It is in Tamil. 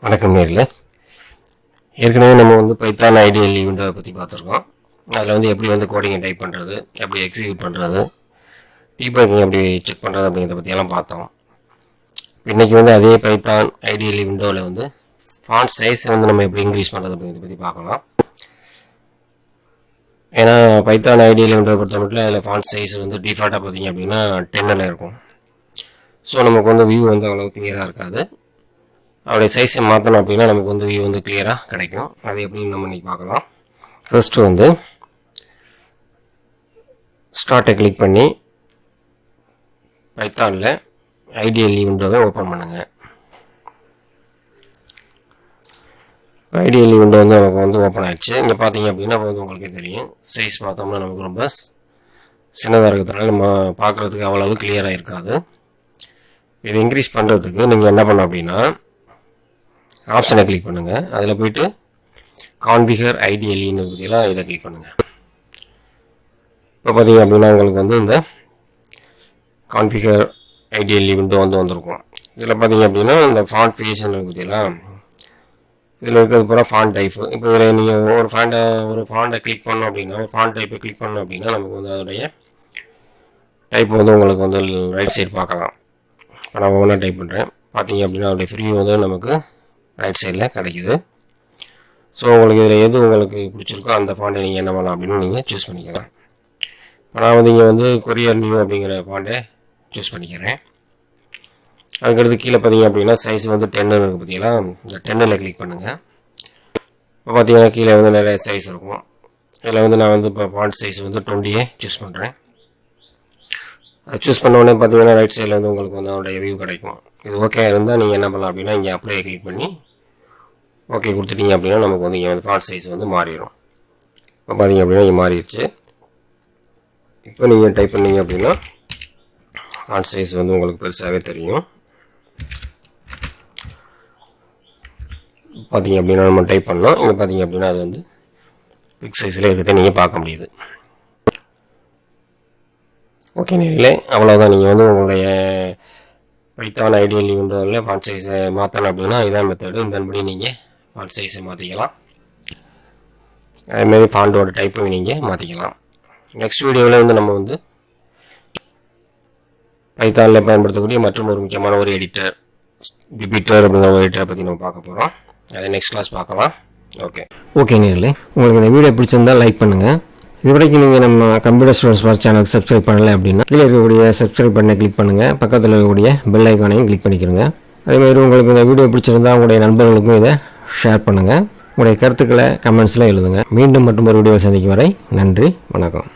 வணக்கம் நேரில். ஏற்கனவே நம்ம வந்து பைத்தான் ஐடியல் விண்டோவை பற்றி பார்த்துருக்கோம். அதில் வந்து எப்படி வந்து கோடிங்கை டைப் பண்ணுறது, எப்படி எக்ஸிக்யூட் பண்ணுறது, டீபக்கிங் எப்படி செக் பண்ணுறது அப்படிங்கிறத பற்றியெல்லாம் பார்த்தோம். இன்றைக்கி வந்து அதே பைத்தான் ஐடியல் விண்டோவில் வந்து ஃபாண்ட் சைஸை வந்து நம்ம எப்படி இன்க்ரீஸ் பண்ணுறது அப்படிங்கிறத பற்றி பார்க்கலாம். ஏன்னா பைத்தான் ஐடியல் விண்டோவை பொறுத்த மட்டும் அதில் ஃபாண்ட் சைஸ் வந்து டிஃபால்ட்டாக பார்த்தீங்க அப்படின்னா 10 இருக்கும். ஸோ நமக்கு வந்து வியூ வந்து அவ்வளோ கிளியராக இருக்காது. அவருடைய சைஸை மாற்றணும் அப்படின்னா நமக்கு வந்து வியூ வந்து கிளியராக கிடைக்கும். அது எப்படின்னு நம்ம இன்றைக்கி பார்க்கலாம். ஃபஸ்ட்டு வந்து ஸ்டார்ட்டை கிளிக் பண்ணி பைத்தானில் ஐடியல் விண்டோவை ஓப்பன் பண்ணுங்கள். ஐடியல் விண்டோ வந்து நமக்கு வந்து ஓப்பன் ஆகிடுச்சு. இங்கே பார்த்தீங்க அப்படின்னா வந்து உங்களுக்கே தெரியும், சைஸ் பார்த்தோம்னா நமக்கு ரொம்ப சின்னதாக இருக்கிறதுனால நம்ம பார்க்குறதுக்கு அவ்வளவு கிளியராக இருக்காது. இதை இன்க்ரீஸ் பண்ணுறதுக்கு நீங்கள் என்ன பண்ணணும் அப்படின்னா ஆப்ஷனை கிளிக் பண்ணுங்கள். அதில் போய்ட்டு கான்ஃபிகர் ஐடியல்னு பற்றியெல்லாம் இதை கிளிக் பண்ணுங்கள். இப்போ பார்த்தீங்க அப்படின்னா உங்களுக்கு வந்து இந்த கான்ஃபிகர் ஐடியல் விண்டோ வந்து வந்திருக்கும். இதில் பார்த்தீங்க அப்படின்னா இந்த ஃபாண்ட் ஃபேஷன் பற்றியெல்லாம் இதில் இருக்கிறது பூரா ஃபாண்ட் டைப்பு. இப்போ இதில் நீங்கள் ஒரு ஃபாண்டை கிளிக் பண்ணோம் அப்படின்னா, ஒரு ஃபாண்ட் டைப்பை கிளிக் பண்ணோம் அப்படின்னா நமக்கு வந்து அதோடைய டைப் வந்து உங்களுக்கு வந்து ரைட் சைடு பார்க்கலாம். இப்போ நான் ஒவ்வொன்றா டைப் பண்ணுறேன். பார்த்தீங்க அப்படின்னா அதோடைய ஃப்ரீ வந்து நமக்கு ரைட் சைடில் கிடைக்குது. ஸோ உங்களுக்கு இதில் எது உங்களுக்கு பிடிச்சிருக்கோ அந்த ஃபாண்டை நீங்கள் என்ன பண்ணலாம் அப்படின்னு நீங்கள் சூஸ் பண்ணிக்கலாம். இப்போ நான் வந்து இங்கே வந்து கொரியர் நியூ அப்படிங்கிற ஃபாண்டை சூஸ் பண்ணிக்கிறேன். அதுக்கடுத்து கீழே பார்த்தீங்க அப்படின்னா சைஸ் வந்து 10 இருக்குது. பார்த்தீங்கன்னா இந்த 10 கிளிக் பண்ணுங்கள். இப்போ பார்த்தீங்கன்னா கீழே வந்து நிறைய சைஸ் இருக்கும். இதில் வந்து நான் வந்து இப்போ ஃபாண்ட் சைஸ் வந்து 20 சூஸ் பண்ணுறேன். அது சூஸ் பண்ண உடனே பார்த்தீங்கன்னா ரைட் சைடில் வந்து உங்களுக்கு வந்து அதோடைய வியூ கிடைக்கும். இது ஓகே இருந்தால் நீங்கள் என்ன பண்ணலாம் அப்படின்னா இங்கே அப்ளை கிளிக் பண்ணி ஓகே கொடுத்துட்டீங்க அப்படின்னா நமக்கு வந்து இங்கே வந்து ஃபாண்ட் சைஸ் வந்து மாறிடும். இப்போ பார்த்தீங்க அப்படின்னா இங்கே மாறிடுச்சு. இப்போ நீங்கள் டைப் பண்ணீங்க அப்படின்னா ஃபாண்ட் சைஸ் வந்து உங்களுக்கு பெருசாகவே தெரியும். பார்த்தீங்க அப்படின்னா நம்ம டைப் பண்ணோம். இங்கே பார்த்தீங்க அப்படின்னா அது வந்து பிக் சைஸில் இருக்கிறத நீங்கள் பார்க்க முடியுது. ஓகே நேரிலே, அவ்வளோதான். நீங்கள் வந்து உங்களுடைய பைத்தான் ஐடியல் விண்டோவில் ஃபாண்ட் சைஸை மாற்றணும் அப்படின்னா இதான் மெத்தடு. இதன்படி நீங்கள் ஃபாண்ட் சைஸை மாற்றிக்கலாம். அதுமாரி ஃபாண்டோட டைப்பையும் நீங்கள் மாற்றிக்கலாம். நெக்ஸ்ட் வீடியோவில் வந்து நம்ம வந்து பைத்தானில் பயன்படுத்தக்கூடிய மற்றும் ஒரு முக்கியமான ஒரு எடிட்டர், ஜூபிட்டர் அப்படிங்கிற ஒரு எடிட்டரை பற்றி நம்ம பார்க்க போகிறோம். அதை நெக்ஸ்ட் கிளாஸ் பார்க்கலாம். ஓகே நேரிலே, உங்களுக்கு இந்த வீடியோ பிடிச்சிருந்தால் லைக் பண்ணுங்கள். இது வரைக்கும் நீங்கள் நம்ம கம்ப்யூட்டர் ஸ்டூடெண்ட்ஸ் பார் சேனலுக்கு சப்ஸ்கிரைப் பண்ணலை அப்படின்னா கீழே இருக்கக்கூடிய சப்ஸ்கிரைப் பண்ண கிளிக் பண்ணுங்கள். பக்கத்தில் இருக்கக்கூடிய பெல் ஐக்கானையும் கிளிக் பண்ணிக்கிறங்க. அதேமாதிரி உங்களுக்கு இந்த வீடியோ பிடிச்சிருந்தால் உங்களுடைய நண்பர்களுக்கும் இதை ஷேர் பண்ணுங்கள். உங்களுடைய கருத்துக்களை கமெண்ட்ஸில் எழுதுங்க. மீண்டும் மற்றும் ஒரு வீடியோ சந்திக்கும் வரை நன்றி, வணக்கம்.